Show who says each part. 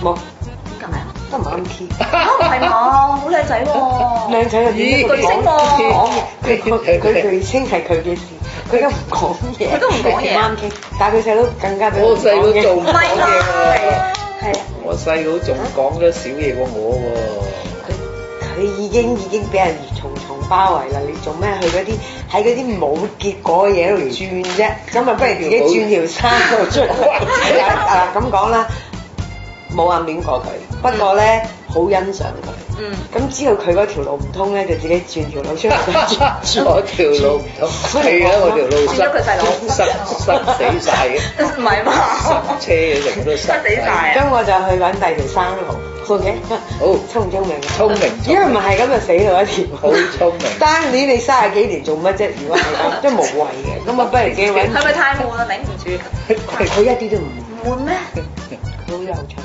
Speaker 1: 冇，
Speaker 2: 點解啊？
Speaker 1: 都唔啱 key。
Speaker 2: 唔係嘛，好靚仔喎！
Speaker 1: 靚仔又點？
Speaker 2: 巨星喎
Speaker 1: 佢巨星係佢嘅事，佢都唔講嘢。
Speaker 2: 佢都唔講嘢
Speaker 1: 唔啱傾，但係佢細佬更加比
Speaker 3: 我細佬仲
Speaker 2: 唔係啦，
Speaker 1: 係啊，
Speaker 3: 我細佬仲講咗少嘢過我
Speaker 1: 佢已經俾人重重包圍啦！你做咩去嗰啲喺嗰啲冇結果嘅嘢度轉啫？咁啊，不如自己轉條山度出嚟。咁講啦，冇暗戀過佢，不過咧好欣賞佢。咁知道佢嗰條路唔通咧，就自己轉條路出嚟。
Speaker 3: 喎。我條路唔通，係啊，我條路
Speaker 2: 轉咗佢細佬
Speaker 3: 塞死晒嘅，
Speaker 2: 唔係嘛？
Speaker 3: 塞車嘅成都塞
Speaker 2: 塞死晒
Speaker 1: 咁我就去揾第二條山路。OK，
Speaker 3: 好
Speaker 1: 聰唔聰明？
Speaker 3: 聰明，
Speaker 1: 因為唔係咁就死到一條。
Speaker 3: 好聰明。
Speaker 1: 單年你30幾年做乜啫？如果係咁，都無謂嘅。咁啊，不如自己揾。
Speaker 2: 係咪太悶啊？頂唔住。
Speaker 1: 佢一啲都唔
Speaker 2: 悶咩？
Speaker 1: 好有趣。